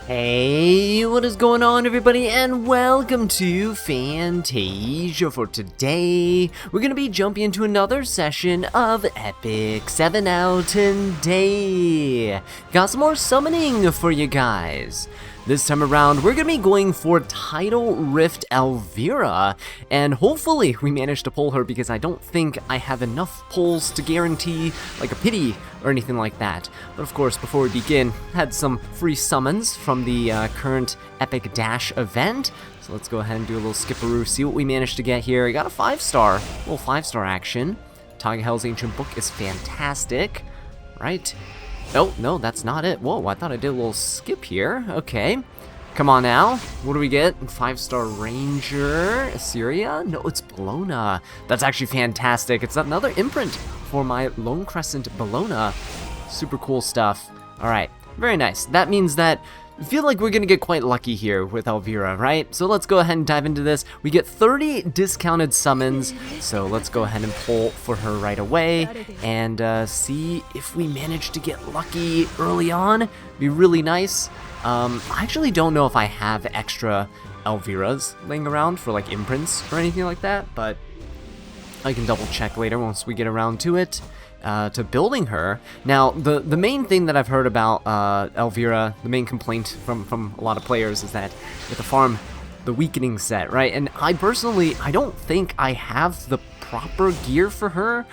Hey, what is going on everybody, and welcome to Fantasia. For today, we're going to be jumping into another session of Epic 7 out today. Got some more summoning for you guys. This time around, we're going to be going for Tidal Rift Elvira, and hopefully we manage to pull her because I don't think I have enough pulls to guarantee like a pity or anything like that. But of course, before we begin, had some free summons from the current Epic Dash event. So let's go ahead and do a little skipperoo, see what we managed to get here. I got a 5-star, little 5-star action. Hell's Ancient Book is fantastic, right? Oh, no, that's not it. Whoa, I thought I did a little skip here. Okay. Come on now. What do we get? 5-star Ranger. Assyria? No, it's Bologna. That's actually fantastic. It's another imprint for my Lone Crescent Bologna. Super cool stuff. Alright, very nice. That means that I feel like we're gonna get quite lucky here with Elvira, right? So let's go ahead and dive into this. We get 30 discounted summons, so let's go ahead and pull for her right away and see if we manage to get lucky early on. Be really nice. I actually don't know if I have extra Elviras laying around for like imprints or anything like that, but I can double check later once we get around to it. To building her. Now, the main thing that I've heard about Elvira, the main complaint from a lot of players is that with the farm, the weakening set, right? And I personally, I don't think I have the proper gear for her.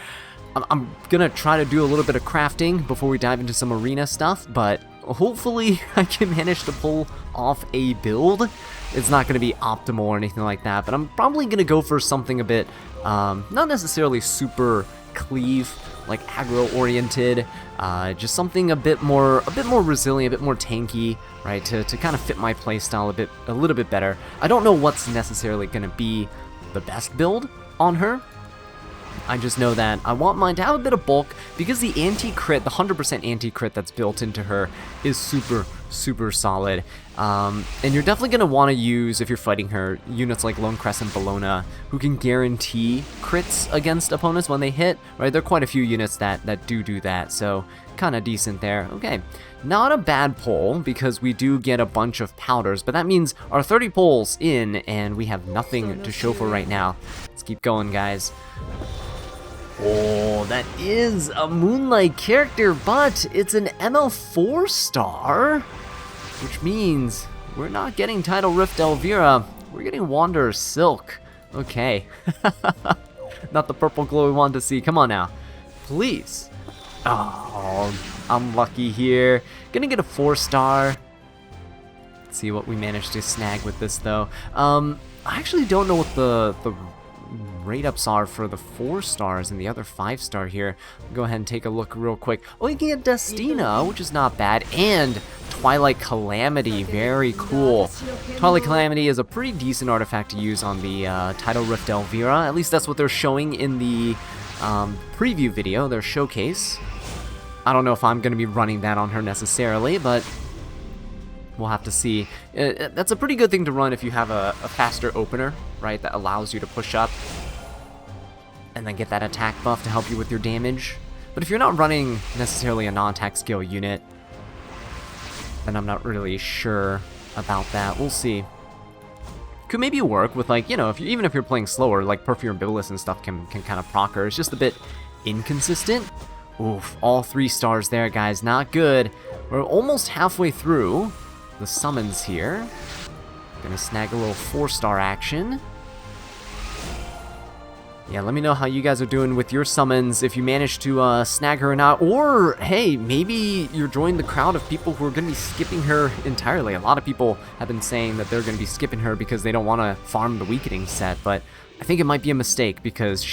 I'm gonna try to do a little bit of crafting before we dive into some arena stuff, but hopefully I can manage to pull off a build. It's not gonna be optimal or anything like that, but I'm probably gonna go for something a bit, not necessarily super cleave, like aggro oriented, just something a bit more resilient, a bit more tanky, right, to kind of fit my playstyle a little bit better. I don't know what's necessarily going to be the best build on her. I just know that I want mine to have a bit of bulk because the anti-crit, the 100% anti-crit that's built into her is super solid. And you're definitely going to want to use, if you're fighting her, units like Lone Crescent Bologna, who can guarantee crits against opponents when they hit, right? There are quite a few units that do that, so kind of decent there. Okay, not a bad pull because we do get a bunch of powders, but that means our 30 pulls in and we have nothing to show for right now. Let's keep going, guys. Oh, that is a Moonlight character, but it's an ML 4-star, which means we're not getting Tidal Rift Elvira, we're getting Wanderer Silk. Okay. Not the purple glow we wanted to see. Come on now. Please. Oh, I'm lucky here. Gonna get a 4-star. Let's see what we managed to snag with this, though. I actually don't know what the rate ups are for the 4-stars and the other 5-star here. Go ahead and take a look real quick. Oh, you can get Destina, which is not bad, and Twilight Calamity, very cool. Twilight Calamity is a pretty decent artifact to use on the Tidal Rift Elvira. At least that's what they're showing in the preview video, their showcase. I don't know if I'm going to be running that on her necessarily, but we'll have to see. That's a pretty good thing to run if you have a faster opener, right, that allows you to push up and then get that attack buff to help you with your damage. But if you're not running necessarily a non-attack skill unit, then I'm not really sure about that. We'll see. Could maybe work with, like, you know, even if you're playing slower, like Perfume Bilis and stuff can kind of proc her. It's just a bit inconsistent. Oof, all 3 stars there, guys. Not good. We're almost halfway through the summons here. Gonna snag a little 4-star action. Yeah, let me know how you guys are doing with your summons, if you managed to snag her or not, or hey, maybe you're joining the crowd of people who are going to be skipping her entirely. A lot of people have been saying that they're going to be skipping her because they don't want to farm the weakening set, but I think it might be a mistake because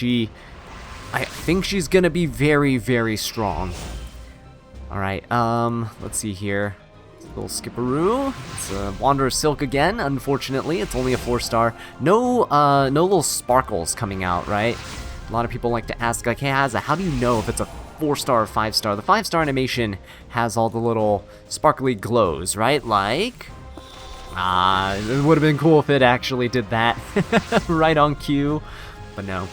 I think she's going to be very strong. Alright, let's see here. Little skipperoo. It's Wanderer Silk again. Unfortunately, it's only a 4-star. No little sparkles coming out, right? A lot of people like to ask, like, hey, Azza, how do you know if it's a 4-star or 5-star? The 5-star animation has all the little sparkly glows, right? Like, it would have been cool if it actually did that right on cue, but no.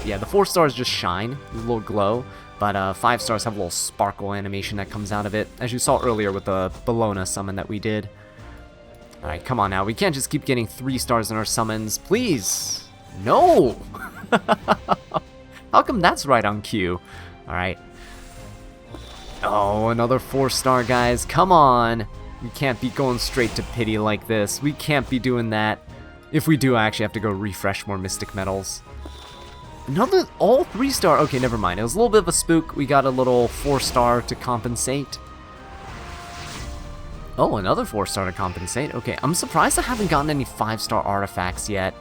Yeah, the 4 stars just shine, a little glow. But 5 stars have a little sparkle animation that comes out of it, as you saw earlier with the Bologna summon that we did. Alright, come on now. We can't just keep getting 3 stars in our summons. Please! No! How come that's right on cue? Alright. Oh, another 4-star, guys. Come on! We can't be going straight to pity like this. We can't be doing that. If we do, I actually have to go refresh more Mystic Medals. Another all 3-star. Okay, never mind. It was a little bit of a spook. We got a little 4-star to compensate. Oh, another 4-star to compensate. Okay, I'm surprised I haven't gotten any 5-star artifacts yet.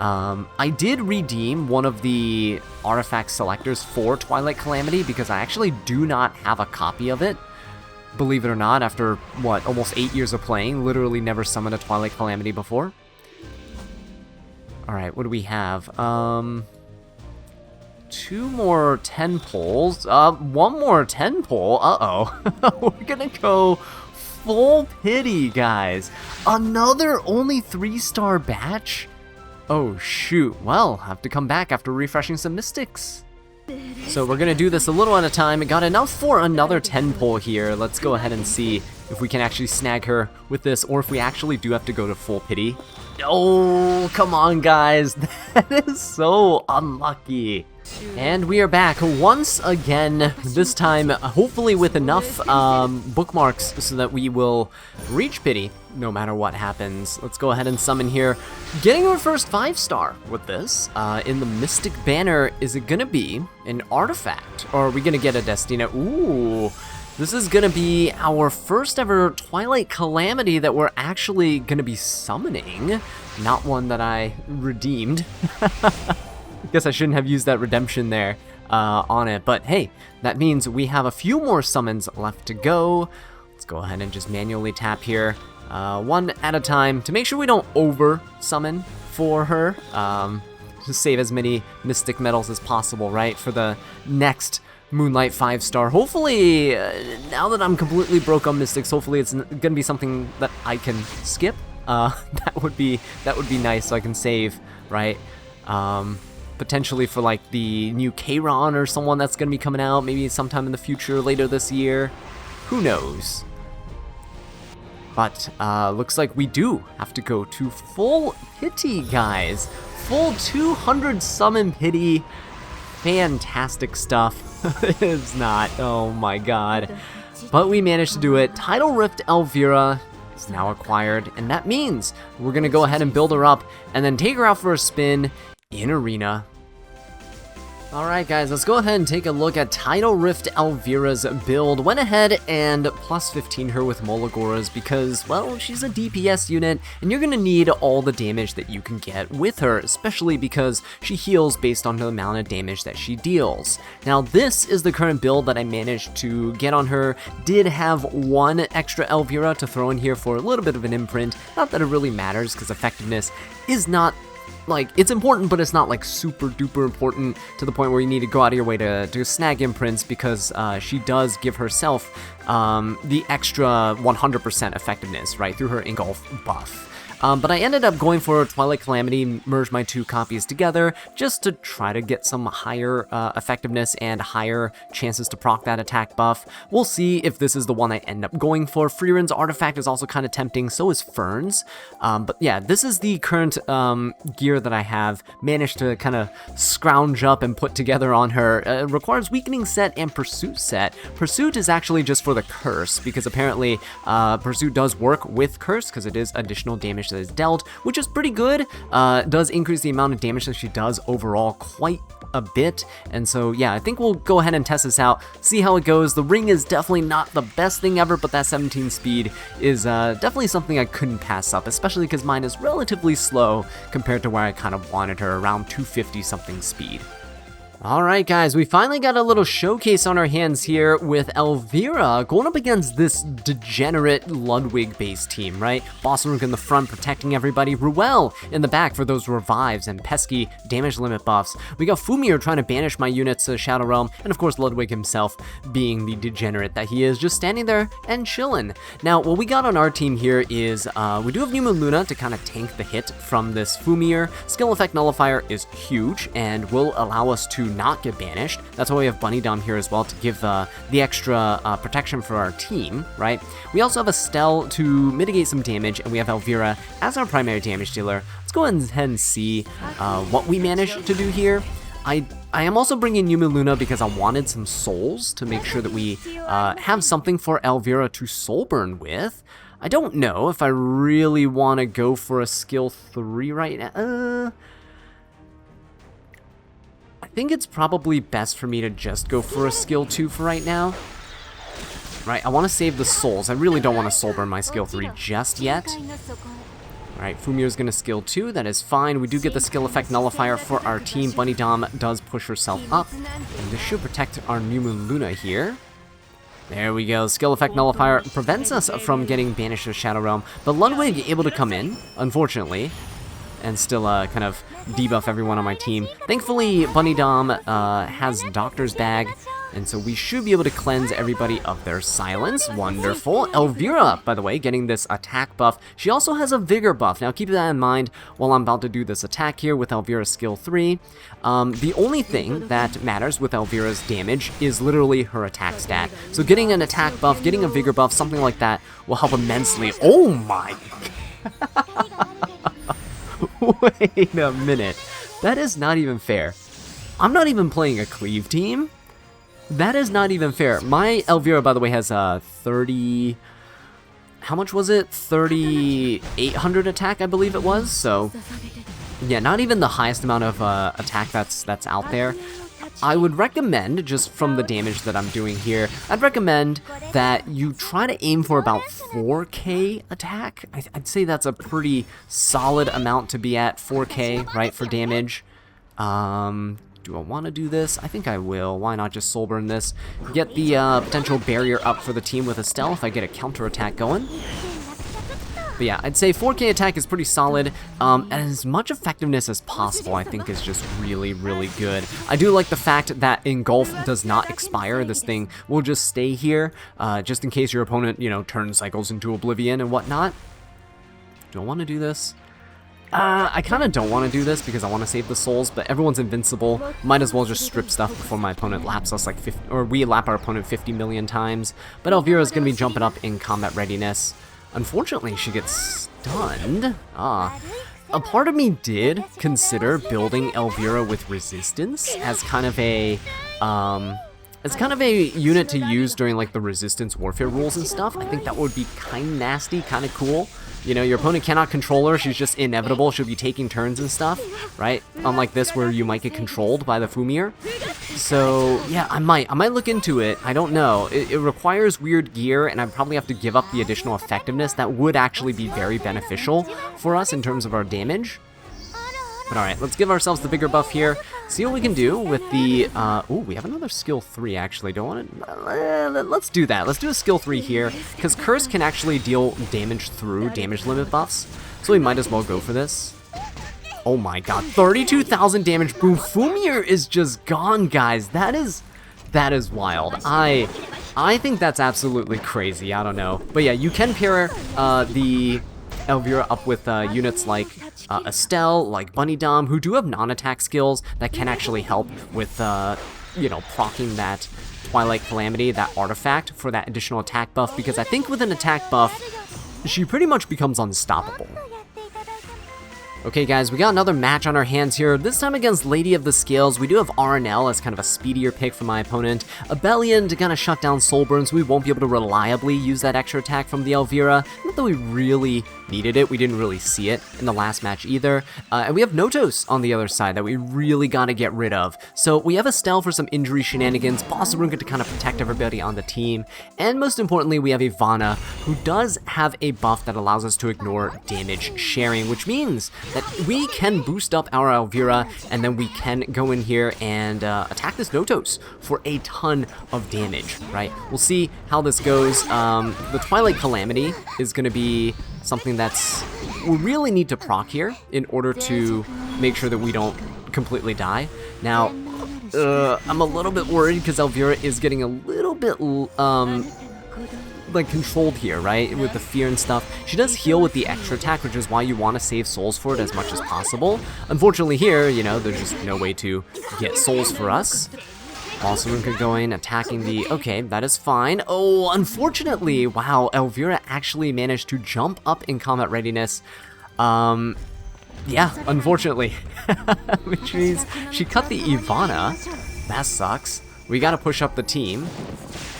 I did redeem one of the artifact selectors for Twilight Calamity because I actually do not have a copy of it. Believe it or not, after, what, almost 8 years of playing, literally never summoned a Twilight Calamity before. Alright, what do we have? 2 more 10 poles. 1 more 10 pole. Uh-oh. We're gonna go full pity, guys. Another only 3-star batch? Oh, shoot. Well, I have to come back after refreshing some mystics. So we're gonna do this a little at a time. Got enough for another 10 pole here. Let's go ahead and see if we can actually snag her with this, or if we actually do have to go to full pity. Oh, come on, guys. That is so unlucky. And we are back once again, this time hopefully with enough bookmarks so that we will reach pity no matter what happens. Let's go ahead and summon here. Getting our first 5-star with this. In the Mystic Banner, is it gonna be an artifact? Or are we gonna get a Destina? Ooh, this is gonna be our first ever Twilight Calamity that we're actually gonna be summoning. Not one that I redeemed. Guess I shouldn't have used that redemption there on it, but hey, that means we have a few more summons left to go. Let's go ahead and just manually tap here, 1 at a time, to make sure we don't over summon for her. To save as many Mystic Medals as possible, right, for the next Moonlight 5-star. Hopefully, now that I'm completely broke on Mystics, hopefully it's gonna be something that I can skip. That would be nice, so I can save, right? Potentially for like the new Kayron or someone that's going to be coming out, maybe sometime in the future, later this year. Who knows? But looks like we do have to go to full pity, guys. Full 200 summon pity. Fantastic stuff. It's not. Oh my god. But we managed to do it. Tidal Rift Elvira is now acquired, and that means we're going to go ahead and build her up and then take her out for a spin in Arena. Alright guys, let's go ahead and take a look at Tidal Rift Elvira's build. Went ahead and plus 15 her with Molagoras because, well, she's a DPS unit and you're going to need all the damage that you can get with her, especially because she heals based on the amount of damage that she deals. Now this is the current build that I managed to get on her. Did have 1 extra Elvira to throw in here for a little bit of an imprint. Not that it really matters because effectiveness is not, like, it's important, but it's not like super duper important to the point where you need to go out of your way to snag imprints, because she does give herself the extra 100% effectiveness, right, through her engulf buff. But I ended up going for Twilight Calamity, merged my 2 copies together, just to try to get some higher effectiveness and higher chances to proc that attack buff. We'll see if this is the one I end up going for. Freeren's Artifact is also kind of tempting, so is Fern's. But yeah, this is the current gear that I have managed to kind of scrounge up and put together on her. It requires Weakening Set and Pursuit Set. Pursuit is actually just for the Curse, because apparently Pursuit does work with Curse, because it is additional damage that is dealt, which is pretty good. Does increase the amount of damage that she does overall quite a bit, and so yeah, I think we'll go ahead and test this out, see how it goes. The ring is definitely not the best thing ever, but that 17 speed is definitely something I couldn't pass up, especially because mine is relatively slow compared to where I kind of wanted her, around 250 something speed. Alright guys, we finally got a little showcase on our hands here with Elvira going up against this degenerate Ludwig-based team, right? Bossrook in the front protecting everybody, Ruel in the back for those revives and pesky damage limit buffs. We got Fumir trying to banish my units to Shadow Realm, and of course Ludwig himself being the degenerate that he is, just standing there and chilling. Now, what we got on our team here is, we do have New Moon Luna to kind of tank the hit from this Fumir. Skill Effect Nullifier is huge and will allow us to not get banished. That's why we have Bunny Dom here as well to give the extra protection for our team, right? We also have Estelle to mitigate some damage, and we have Elvira as our primary damage dealer. Let's go ahead and see what we managed to do here. I am also bringing Yumi Luna because I wanted some souls to make sure that we have something for Elvira to soul burn with. I don't know if I really want to go for a skill 3 right now. I think it's probably best for me to just go for a skill 2 for right now. Right, I want to save the souls. I really don't want to soul burn my skill 3 just yet. Alright, Fumir's gonna skill 2, that is fine. We do get the skill effect nullifier for our team. Bunny Dom does push herself up, and this should protect our Yumi Luna here. There we go, skill effect nullifier prevents us from getting banished to Shadow Realm, but Ludwig able to come in, unfortunately, and still kind of debuff everyone on my team. Thankfully, Bunny Dom has Doctor's Bag, and so we should be able to cleanse everybody of their silence. Wonderful. Elvira, by the way, getting this attack buff. She also has a vigor buff. Now keep that in mind while I'm about to do this attack here with Elvira's skill 3. The only thing that matters with Elvira's damage is literally her attack stat. So getting an attack buff, getting a vigor buff, something like that will help immensely. Oh my... Wait a minute. That is not even fair. I'm not even playing a cleave team. That is not even fair. My Elvira, by the way, has 30... How much was it? 3,800 attack, I believe it was. So, yeah, not even the highest amount of attack that's out there. I would recommend, just from the damage that I'm doing here, I'd recommend that you try to aim for about 4k attack. I'd say that's a pretty solid amount to be at, 4k, right, for damage. Do I want to do this? I think I will. Why not just soul burn this? Get the potential barrier up for the team with Estelle if I get a counter attack going. But yeah, I'd say 4k attack is pretty solid, and as much effectiveness as possible I think is just really, really good. I do like the fact that Engulf does not expire. This thing will just stay here, just in case your opponent, you know, turn cycles into Oblivion and whatnot. Do I want to do this? I kind of don't want to do this because I want to save the souls, but everyone's invincible. Might as well just strip stuff before my opponent laps us like 50, or we lap our opponent 50 million times. But Elvira's going to be jumping up in combat readiness. Unfortunately, she gets stunned. A part of me did consider building Elvira with resistance as kind of a, unit to use during like the resistance warfare rules and stuff. I think that would be kind of nasty, kind of cool. You know, your opponent cannot control her, she's just inevitable, she'll be taking turns and stuff, right? Unlike this where you might get controlled by the Fumir. So, yeah, I might look into it, I don't know. It requires weird gear, and I'd probably have to give up the additional effectiveness that would actually be very beneficial for us in terms of our damage. But alright, let's give ourselves the bigger buff here, see what we can do with the, ooh, we have another skill 3 actually, don't want to, let's do that, let's do a skill 3 here, because Curse can actually deal damage through damage limit buffs, so we might as well go for this. Oh my god, 32,000 damage, boom, Fumir is just gone, guys, that is wild. I think that's absolutely crazy, I don't know, but yeah, you can pair, the Elvira up with units like Estelle, like Bunny Dom, who do have non-attack skills that can actually help with, you know, proccing that Twilight Calamity, that artifact, for that additional attack buff, because I think with an attack buff, she pretty much becomes unstoppable. Okay guys, we got another match on our hands here, this time against Lady of the Scales. We do have RNL as kind of a speedier pick for my opponent, Abelian to kind of shut down soul burns, so we won't be able to reliably use that extra attack from the Elvira, not that we really needed it, we didn't really see it in the last match either, and we have Notos on the other side that we really gotta get rid of. So we have Estelle for some injury shenanigans, Boss Runga to kind of protect everybody on the team, and most importantly we have Ivana, who does have a buff that allows us to ignore damage sharing, which means that we can boost up our Elvira, and then we can go in here and attack this Notos for a ton of damage, right? We'll see how this goes. The Twilight Calamity is going to be something we really need to proc here in order to make sure that we don't completely die. Now, I'm a little bit worried because Elvira is getting a little bit like controlled here, right? With the fear and stuff. She does heal with the extra attack, which is why you want to save souls for it as much as possible. Unfortunately here, you know, there's just no way to get souls for us. Balsamunka going, attacking the... Okay, that is fine. Oh, unfortunately, wow, Elvira actually managed to jump up in combat readiness. Yeah, unfortunately. Which means she cut the Ivana. That sucks. We gotta push up the team.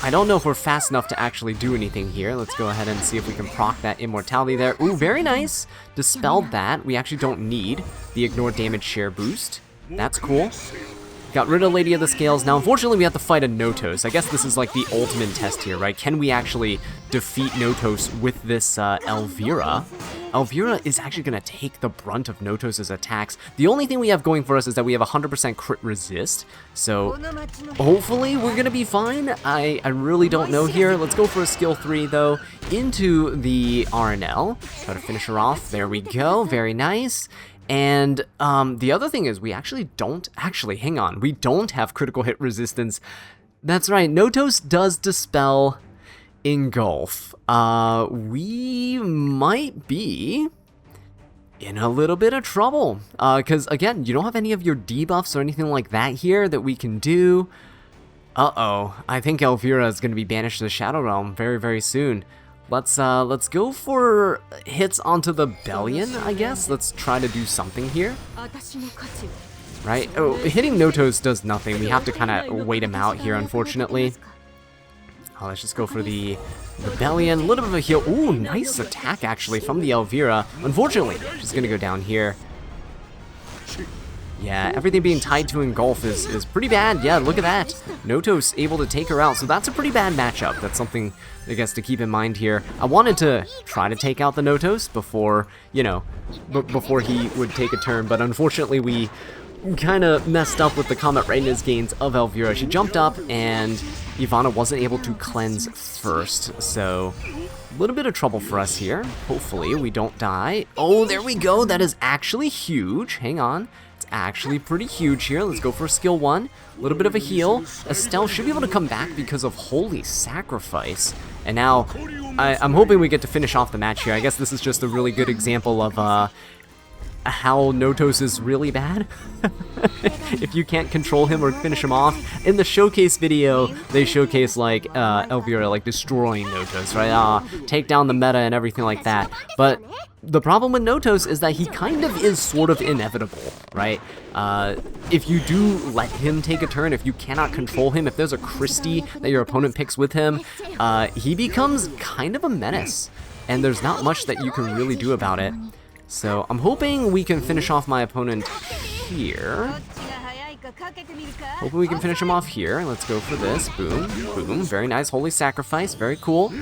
I don't know if we're fast enough to actually do anything here. Let's go ahead and see if we can proc that immortality there. Ooh, very nice. Dispelled that. We actually don't need the ignore damage share boost. That's cool. Got rid of Lady of the Scales. Now, unfortunately, we have to fight a Notos. I guess this is like the ultimate test here, right? Can we actually defeat Notos with this Elvira? Elvira is actually going to take the brunt of Notos' attacks. The only thing we have going for us is that we have 100% crit resist. So, hopefully, we're going to be fine. I really don't know here. Let's go for a skill 3, though, into the RNL. Try to finish her off. There we go. Very nice. And the other thing is we actually don't, hang on, we don't have critical hit resistance. That's right, Notos does dispel engulf. We might be in a little bit of trouble. Because again, you don't have any of your debuffs or anything like that here that we can do. Uh-oh, I think Elvira is going to be banished to the Shadow Realm very, very soon. Let's go for hits onto the Bellion, I guess. Let's try to do something here. Right? Oh, hitting Notos does nothing. We have to kind of wait him out here, unfortunately. Oh, let's just go for the Bellion. A little bit of a heal. Ooh, nice attack, actually, from the Elvira. Unfortunately, she's going to go down here. Yeah, everything being tied to engulf is pretty bad. Yeah, look at that. Notos able to take her out, so that's a pretty bad matchup. That's something, I guess, to keep in mind here. I wanted to try to take out the Notos before, you know, before he would take a turn, but unfortunately we kind of messed up with the combat readiness gains of Elvira. She jumped up, and Ivana wasn't able to cleanse first, so a little bit of trouble for us here. Hopefully we don't die. Oh, there we go. That is actually huge. Hang on. Actually pretty huge here. Let's go for skill 1. A little bit of a heal. Estelle should be able to come back because of Holy Sacrifice. And now, I'm hoping we get to finish off the match here. I guess this is just a really good example of how Notos is really bad. If you can't control him or finish him off. In the showcase video, they showcase like Elvira like destroying Notos, right? Take down the meta and everything like that. But the problem with Notos is that he kind of is sort of inevitable, right? If you do let him take a turn, if you cannot control him, if there's a Christie that your opponent picks with him, he becomes kind of a menace. And there's not much that you can really do about it. So I'm hoping we can finish off my opponent here. Hoping we can finish him off here. Let's go for this. Boom, boom. Very nice. Holy Sacrifice. Very cool.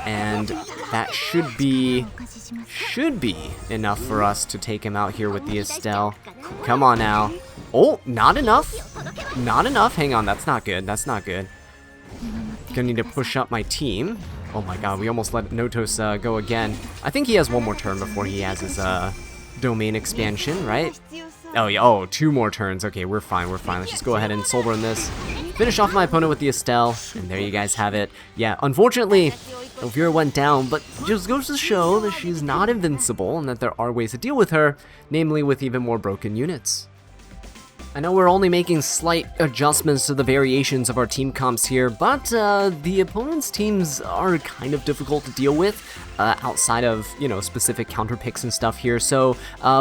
And that should be enough for us to take him out here with the Estelle. Come on now. Oh, not enough. Not enough. Hang on. That's not good. That's not good. Gonna need to push up my team. Oh my god, we almost let Notos go again. I think he has one more turn before he has his domain expansion, right? Oh yeah, oh, 2 more turns. Okay, we're fine, we're fine. Let's just go ahead and soul burn this. Finish off my opponent with the Estelle, and there you guys have it. Yeah, unfortunately, Elvira went down, but just goes to show that she's not invincible and that there are ways to deal with her, namely with even more broken units. I know we're only making slight adjustments to the variations of our team comps here, but the opponent's teams are kind of difficult to deal with outside of, you know, specific counter picks and stuff here. So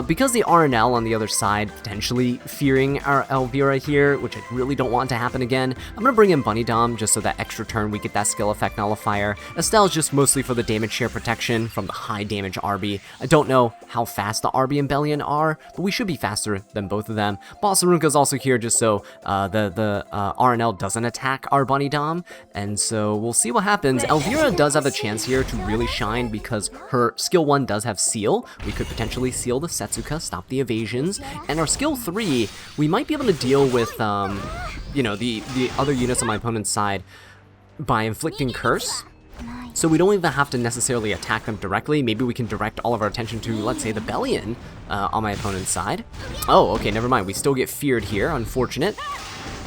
because the RNL on the other side potentially fearing our Elvira here, which I really don't want to happen again, I'm going to bring in Bunny Dom just so that extra turn we get that skill effect nullifier. Estelle's just mostly for the damage share protection from the high damage RB. I don't know how fast the RB and Bellion are, but we should be faster than both of them. Balsamunka's also here just so the RNL doesn't attack our Bunny Dom, and so we'll see what happens. Elvira does have a chance here to really shine because her skill 1 does have seal. We could potentially seal the Setsuka, stop the evasions, and our skill 3, we might be able to deal with, you know, the other units on my opponent's side by inflicting curse. So we don't even have to necessarily attack them directly. Maybe we can direct all of our attention to, let's say, the Bellion on my opponent's side. Oh, okay, never mind. We still get feared here. Unfortunate.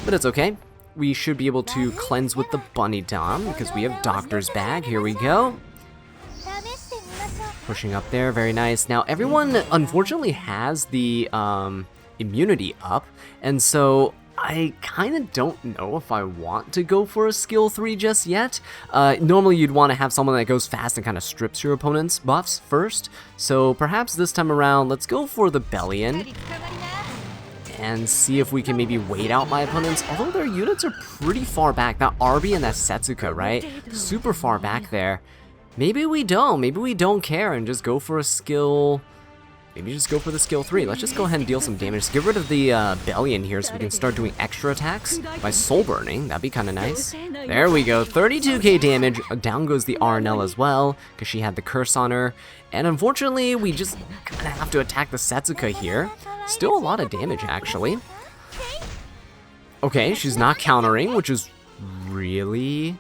But it's okay. we should be able to cleanse with the Bunny Dom because we have Doctor's Bag. Here we go. Pushing up there, very nice. Now, everyone unfortunately has the immunity up, and so I kind of don't know if I want to go for a skill 3 just yet. Normally you'd want to have someone that goes fast and kind of strips your opponent's buffs first, so perhaps this time around, let's go for the Bellion and see if we can maybe wait out my opponents, although their units are pretty far back. That Arby and that Setsuka, right? Super far back there. Maybe we don't care and just go for a skill. Maybe just go for the skill 3. Let's just go ahead and deal some damage. Let's get rid of the Bellion here so we can start doing extra attacks by soul burning. That'd be kind of nice. There we go, 32k damage. Down goes the RNL as well because she had the curse on her. And unfortunately, we just kind of have to attack the Setsuka here. Still a lot of damage, actually. Okay, she's not countering, which is really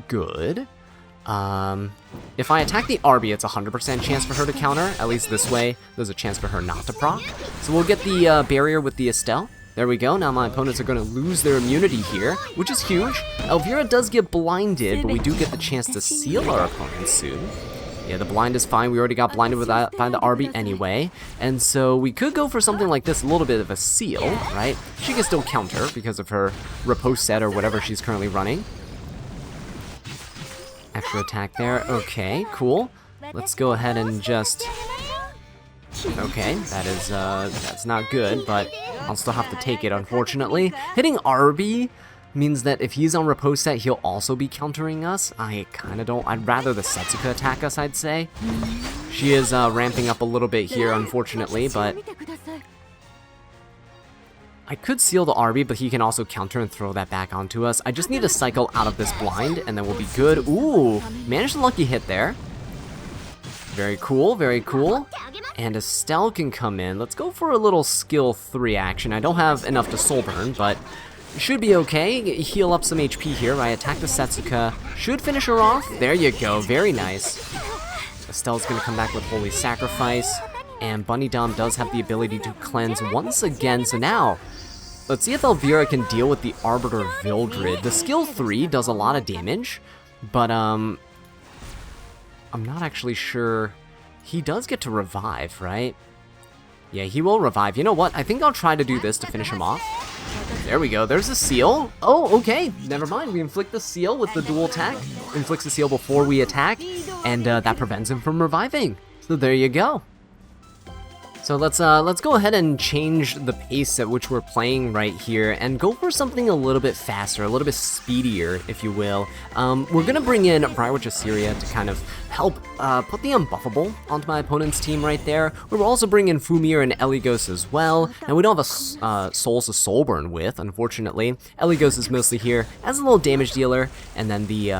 good. If I attack the Arby, it's a 100% chance for her to counter. At least this way, there's a chance for her not to proc. So we'll get the barrier with the Estelle. There we go. Now my opponents are going to lose their immunity here, which is huge. Elvira does get blinded, but we do get the chance to seal our opponents soon. Yeah, the blind is fine. We already got blinded with that by the Arby anyway. And so we could go for something like this, a little bit of a seal, right? She can still counter because of her riposte set or whatever she's currently running. Extra attack there. Okay, cool. Let's go ahead and just... Okay, that's not good, but I'll still have to take it, unfortunately. Hitting Arby means that if he's on riposte set, he'll also be countering us. I kind of don't... I'd rather the Setsuka attack us, I'd say. She is ramping up a little bit here, unfortunately, but... I could seal the Arby, but he can also counter and throw that back onto us. I just need to cycle out of this blind, and then we'll be good. Ooh, managed a lucky hit there. Very cool, very cool. And Estelle can come in. Let's go for a little skill 3 action. I don't have enough to soul burn, but should be okay. Heal up some HP here. I attack the Setsuka. Should finish her off. There you go, very nice. Estelle's gonna come back with Holy Sacrifice. And Bunny Dom does have the ability to cleanse once again, so now, let's see if Elvira can deal with the Arbiter Vildred. The skill 3 does a lot of damage, but I'm not actually sure. He does get to revive, right? Yeah, he will revive. You know what? I think I'll try to do this to finish him off. There we go. There's a seal. Oh, okay. Never mind. We inflict the seal with the dual attack. Inflicts the seal before we attack, and that prevents him from reviving. So there you go. So let's go ahead and change the pace at which we're playing right here and go for something a little bit faster, a little bit speedier, if you will. We're gonna bring in Briarwitch Assyria to kind of help put the unbuffable onto my opponent's team right there. We'll also bring in Fumir and Eligos as well. Now we don't have a Souls to Soul Burn with, unfortunately. Eligos is mostly here as a little damage dealer, and then the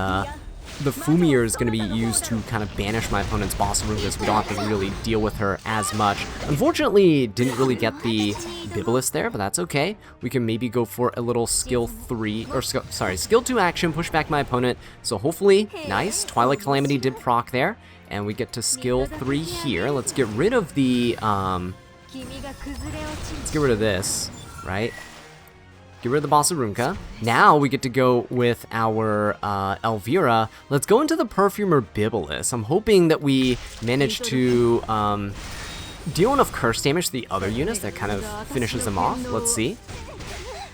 Fumir is going to be used to kind of banish my opponent's boss Rugas. We don't have to really deal with her as much. Unfortunately, didn't really get the Bibulus there, but that's okay. We can maybe go for a little skill 3, or skill 2 action, push back my opponent. So hopefully, nice. Twilight Calamity did proc there, and we get to skill 3 here. Let's get rid of the, let's get rid of this, right? Get rid of the Bossarunka. Now we get to go with our Elvira. Let's go into the Perfumer Bibulus. I'm hoping that we manage to deal enough curse damage to the other units that kind of finishes them off. Let's see.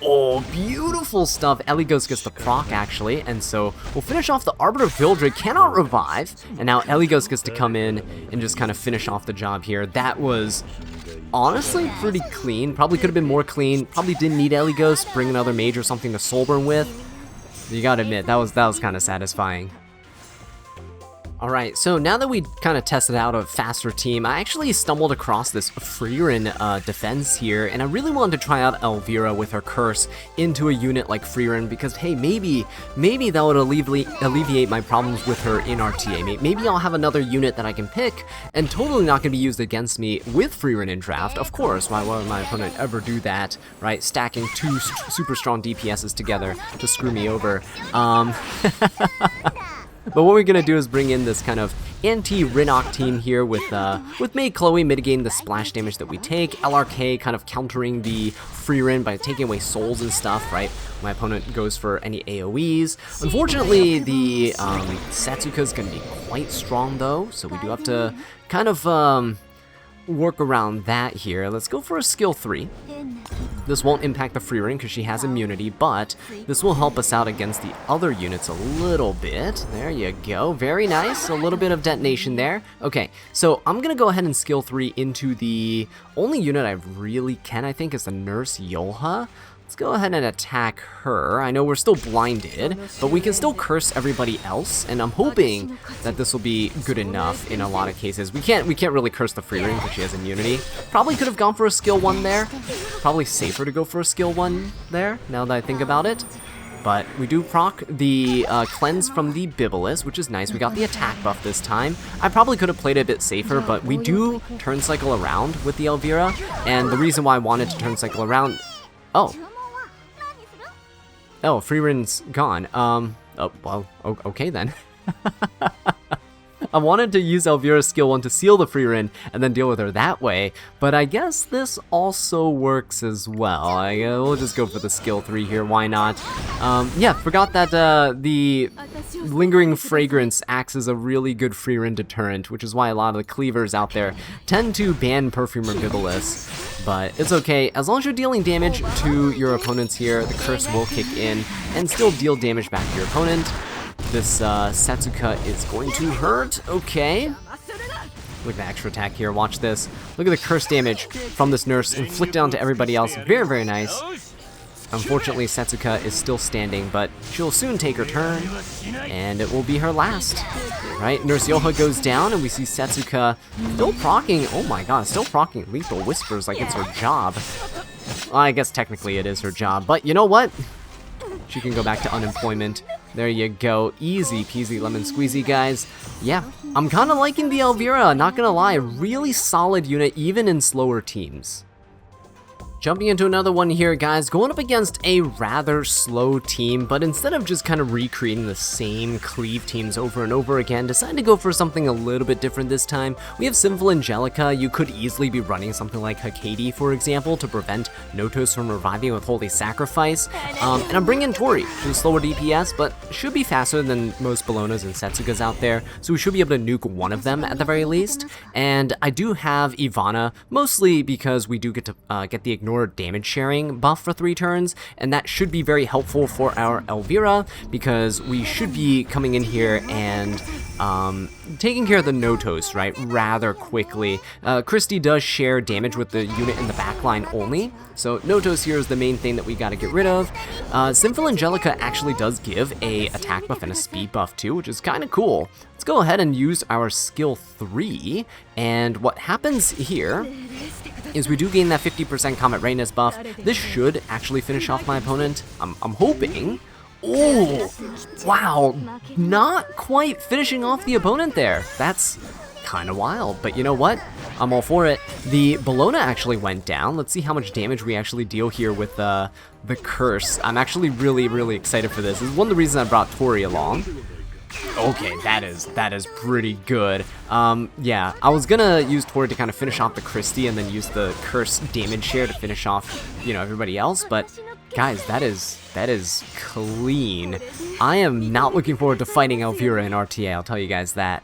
Oh, beautiful stuff. Eligos gets the proc, actually, and so we'll finish off the Arbiter Vildred. Cannot revive, and now Eligos gets to come in and just kind of finish off the job here. That was honestly pretty clean. Probably could have been more clean. Probably didn't need Eligos. Bring another mage or something to soulburn with. You gotta admit, that was kind of satisfying. Alright, so now that we kind of tested out a faster team, I actually stumbled across this Frieren defense here, and I really wanted to try out Elvira with her curse into a unit like Frieren, because hey, maybe that would alleviate my problems with her in RTA. Maybe I'll have another unit that I can pick, and totally not going to be used against me with Frieren in draft. Of course, why would my opponent ever do that, right? Stacking two super strong DPSs together to screw me over. But what we're gonna do is bring in this kind of anti-Rinok team here with Mei Chloe mitigating the splash damage that we take, LRK kind of countering the free Rin by taking away souls and stuff, right? My opponent goes for any AoEs. Unfortunately, the Setsuka is gonna be quite strong though, so we do have to kind of work around that here. Let's go for a skill 3. This won't impact the free Rin because she has immunity, but this will help us out against the other units a little bit. There you go. Very nice. A little bit of detonation there. Okay, so I'm going to go ahead and skill 3 into the only unit I really can, I think, is the Nurse Yolha. Let's go ahead and attack her. I know we're still blinded, but we can still curse everybody else, and I'm hoping that this will be good enough in a lot of cases. We can't really curse the free Rin because she has immunity. Probably could have gone for a skill 1 there. Probably safer to go for a skill 1 there, now that I think about it. But we do proc the cleanse from the Bibulus, which is nice. We got the attack buff this time. I probably could have played it a bit safer, but we do turn cycle around with the Elvira, and the reason why I wanted to turn cycle around... Oh, free Rin's gone. Oh, well, okay then. I wanted to use Elvira's skill 1 to seal the free Rin and then deal with her that way, but I guess this also works as well. We'll just go for the skill 3 here, why not? Yeah, forgot that the lingering fragrance acts as a really good free Rin deterrent, which is why a lot of the cleavers out there tend to ban Perfumer Bibulus. But it's okay, as long as you're dealing damage to your opponents here, the curse will kick in and still deal damage back to your opponent. This Setsuka is going to hurt. Okay. Look at the extra attack here. Watch this. Look at the curse damage from this nurse inflicted onto everybody else. Very, very nice. Unfortunately, Setsuka is still standing, but she'll soon take her turn, and it will be her last. Right? Nurse Yolha goes down, and we see Setsuka still proccing. Oh my god, still proccing Lethal Whispers like it's her job. Well, I guess technically it is her job, but you know what? She can go back to unemployment. There you go. Easy peasy lemon squeezy, guys. Yeah, I'm kind of liking the Elvira, not gonna lie. Really solid unit, even in slower teams. Jumping into another one here, guys, going up against a rather slow team, but instead of just kind of recreating the same cleave teams over and over again, decided to go for something a little bit different this time. We have Sinful Angelica. You could easily be running something like Hakadi, for example, to prevent Notos from reviving with Holy Sacrifice. And I'm bringing Tori. She's slower DPS, but should be faster than most Bellonas and Setsukas out there, so we should be able to nuke one of them at the very least. And I do have Ivana, mostly because we do get to get the ignore damage sharing buff for 3 turns, and that should be very helpful for our Elvira because we should be coming in here and taking care of the Notos, right, rather quickly. Christy does share damage with the unit in the backline only, so Notos here is the main thing that we gotta get rid of. Sinful Angelica actually does give a attack buff and a speed buff too, which is kind of cool. Let's go ahead and use our skill 3, and what happens here is we do gain that 50% combat readiness buff. This should actually finish off my opponent. I'm hoping. Oh, wow, not quite finishing off the opponent there. That's kind of wild, but you know what? I'm all for it. The Bellona actually went down. Let's see how much damage we actually deal here with the curse. I'm actually really excited for this. This is one of the reasons I brought Tori along. Okay, that is pretty good. Yeah, I was gonna use Tori to kind of finish off the Christie and then use the curse damage share to finish off, you know, everybody else, but guys, that is clean. I am not looking forward to fighting Elvira in RTA, I'll tell you guys that.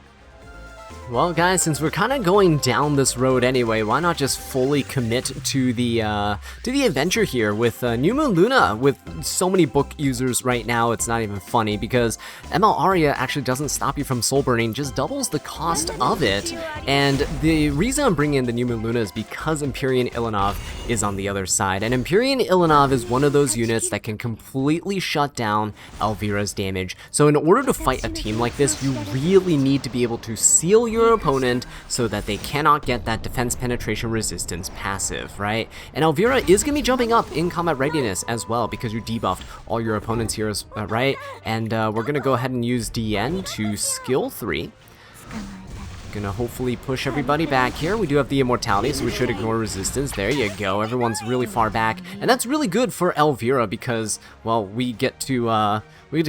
Well, guys, since we're kind of going down this road anyway, why not just fully commit to the adventure here with New Moon Luna? With so many book users right now, it's not even funny because ML Aria actually doesn't stop you from soul burning, just doubles the cost of it. And the reason I'm bringing in the New Moon Luna is because Empyrean Ilanov is on the other side, and Empyrean Ilanov is one of those units that can completely shut down Elvira's damage. So in order to fight a team like this, you really need to be able to seal your opponent so that they cannot get that defense penetration resistance passive, right? And Elvira is going to be jumping up in combat readiness as well because you debuffed all your opponents here, right? And we're going to go ahead and use DN to skill 3. Gonna hopefully push everybody back here. We do have the immortality, so we should ignore resistance. There you go. Everyone's really far back, and that's really good for Elvira because, well, we get to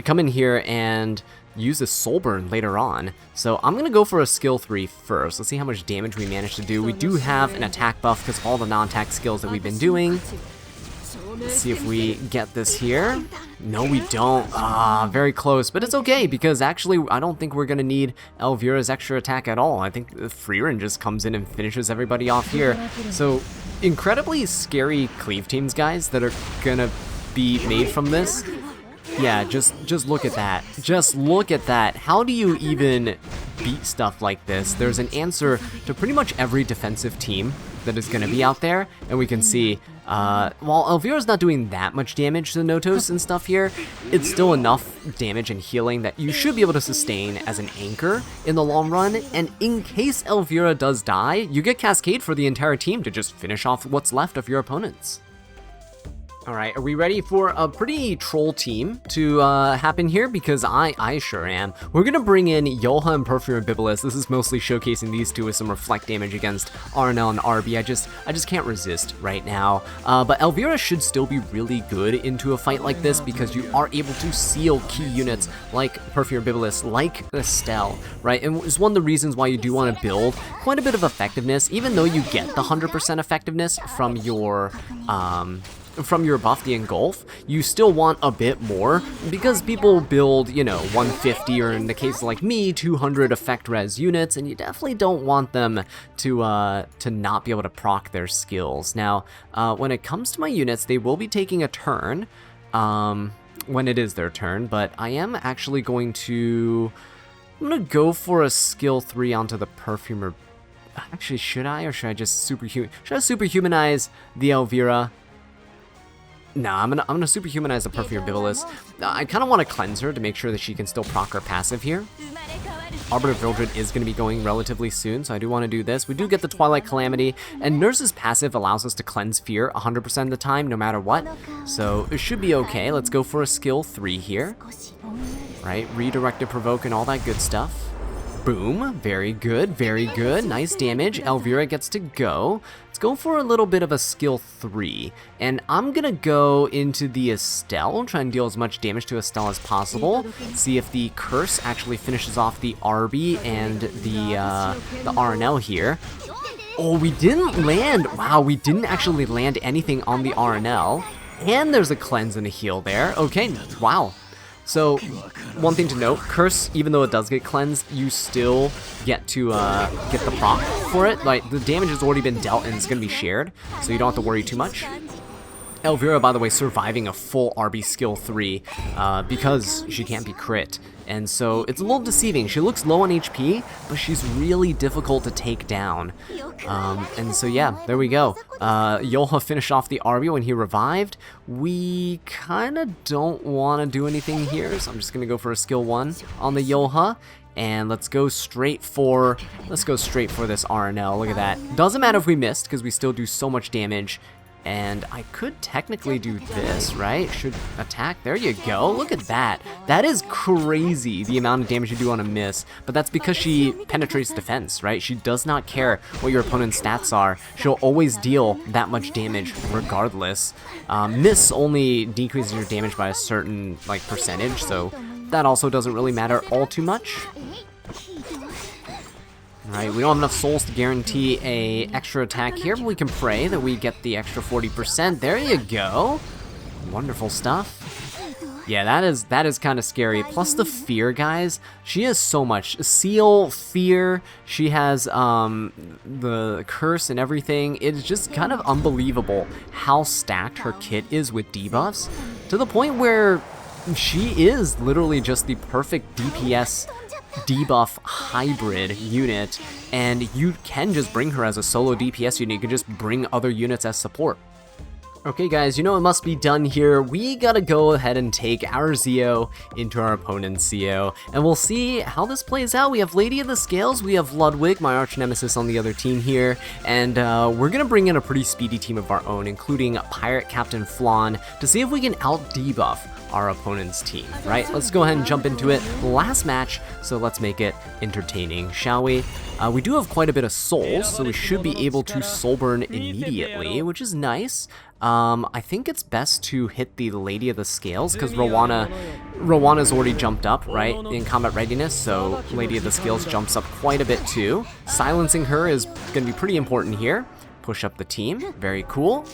come in here and use a soul burn later on. So I'm gonna go for a skill 3 first. Let's see how much damage we manage to do. We do have an attack buff because of all the non-attack skills that we've been doing. Let's see if we get this here. No, we don't. Very close, but it's okay because actually I don't think we're gonna need Elvira's extra attack at all. I think Freerin just comes in and finishes everybody off here. So incredibly scary cleave teams, guys, that are gonna be made from this. Yeah, just look at that. Just look at that. How do you even beat stuff like this? There's an answer to pretty much every defensive team that is going to be out there, and we can see, while Elvira's not doing that much damage to the Notos and stuff here, it's still enough damage and healing that you should be able to sustain as an anchor in the long run, and in case Elvira does die, you get Cascade for the entire team to just finish off what's left of your opponents. Alright, are we ready for a pretty troll team to happen here? Because I sure am. We're gonna bring in Yolha and Perfume Bibilis. This is mostly showcasing these two with some reflect damage against RNL and RB. I just can't resist right now. But Elvira should still be really good into a fight like this because you are able to seal key units like Perfume Bibilis, like Estelle, right? And it's one of the reasons why you do want to build quite a bit of effectiveness, even though you get the 100% effectiveness from your buff, the Engulf, you still want a bit more because people build, you know, 150 or in the case like me, 200 effect res units, and you definitely don't want them to not be able to proc their skills. Now, when it comes to my units, they will be taking a turn when it is their turn, but I am actually I'm gonna go for a skill 3 onto the Perfumer. Actually, should I, or should I just superhumanize the Elvira? No, I'm gonna superhumanize the Perfume Bibilis. I kind of want to cleanse her to make sure that she can still proc her passive here. Arbiter Vildred is going to be going relatively soon, so I do want to do this. We do get the Twilight Calamity, and Nurse's passive allows us to cleanse Fear 100% of the time, no matter what. So it should be okay. Let's go for a skill 3 here. Right, redirected provoke and all that good stuff. Boom, very good, very good. Nice damage. Elvira gets to go. Let's go for a little bit of a skill 3. And I'm gonna go into the Estelle, try and deal as much damage to Estelle as possible. See if the curse actually finishes off the RB and the RNL here. Oh, we didn't land. Wow, we didn't actually land anything on the RNL. And there's a cleanse and a heal there. Okay, wow. So, one thing to note, Curse, even though it does get cleansed, you still get to get the proc for it. Like, the damage has already been dealt and it's going to be shared, so you don't have to worry too much. Elvira, by the way, surviving a full RB skill 3 because she can't be crit. And so it's a little deceiving. She looks low on HP, but she's really difficult to take down. And so yeah, there we go. Yolha finished off the RB when he revived. We kind of don't want to do anything here, so I'm just going to go for a skill 1 on the Yolha. And let's go straight for this RNL. Look at that. Doesn't matter if we missed, because we still do so much damage. And I could technically do this, right? Should attack. There you go. Look at that. That is crazy, the amount of damage you do on a miss. But that's because she penetrates defense, right? She does not care what your opponent's stats are. She'll always deal that much damage regardless. Miss only decreases your damage by a certain, like, percentage, so that also doesn't really matter all too much. Right, we don't have enough souls to guarantee a extra attack here, but we can pray that we get the extra 40%. There you go. Wonderful stuff. Yeah, that is kind of scary. Plus the fear, guys. She has so much. Seal, fear, she has the curse and everything. It's just kind of unbelievable how stacked her kit is with debuffs, to the point where she is literally just the perfect DPS debuff hybrid unit, and you can just bring her as a solo DPS unit. You can just bring other units as support. Okay guys, you know it must be done here. We gotta go ahead and take our Zeo into our opponent's Zeo, and we'll see how this plays out. We have Lady of the Scales, we have Ludwig, my arch nemesis, on the other team here, and we're gonna bring in a pretty speedy team of our own, including Pirate Captain Flan, to see if we can out-debuff our opponent's team, right? Let's go ahead and jump into it. Last match, so let's make it entertaining, shall we? We do have quite a bit of souls, so we should be able to soul burn immediately, which is nice. I think it's best to hit the Lady of the Scales, because Rowana Rowanna's already jumped up, right, in combat readiness, so Lady of the Scales jumps up quite a bit too. Silencing her is going to be pretty important here. Push up the team. Very cool.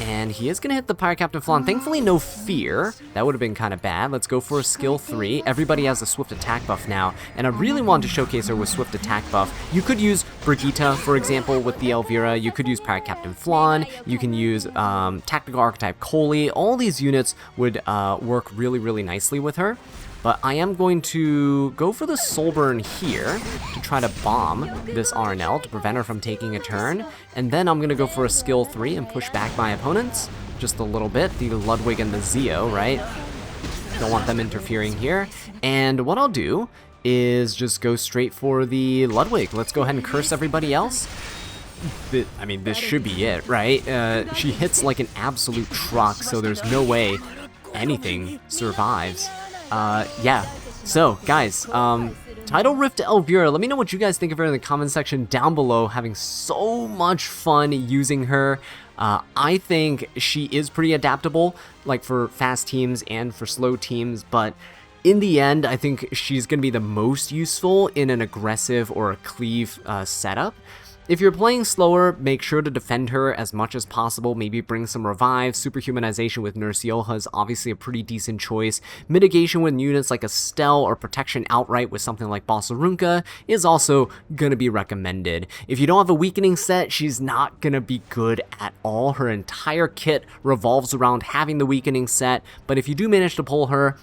And he is going to hit the Pirate Captain Flan. Thankfully, no fear. That would have been kind of bad. Let's go for a skill 3. Everybody has a swift attack buff now, and I really wanted to showcase her with swift attack buff. You could use Brigitte, for example, with the Elvira. You could use Pirate Captain Flan. You can use Tactical Archetype Coley. All these units would work really, really nicely with her. But I am going to go for the Soul Burn here to try to bomb this RNL to prevent her from taking a turn. And then I'm going to go for a skill 3 and push back my opponents just a little bit. The Ludwig and the Zeo, right? Don't want them interfering here. And what I'll do is just go straight for the Ludwig. Let's go ahead and curse everybody else. I mean, this should be it, right? She hits like an absolute truck, so there's no way anything survives. Yeah, so guys, Tidal Rift Elvira, let me know what you guys think of her in the comment section down below. Having so much fun using her. I think she is pretty adaptable, like for fast teams and for slow teams, but in the end, I think she's going to be the most useful in an aggressive or a cleave setup. If you're playing slower, make sure to defend her as much as possible, maybe bring some revive. Superhumanization with Nurse Yoha is obviously a pretty decent choice. Mitigation with units like Estelle or protection outright with something like Bossarunka is also going to be recommended. If you don't have a weakening set, she's not going to be good at all. Her entire kit revolves around having the weakening set, but if you do manage to pull her,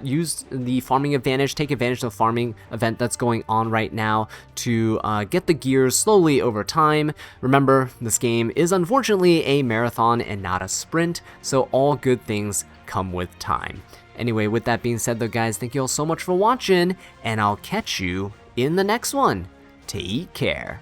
use the farming advantage, take advantage of the farming event that's going on right now to get the gears slowly over time. Remember, this game is unfortunately a marathon and not a sprint, so all good things come with time. Anyway, with that being said though, guys, thank you all so much for watching, and I'll catch you in the next one. Take care.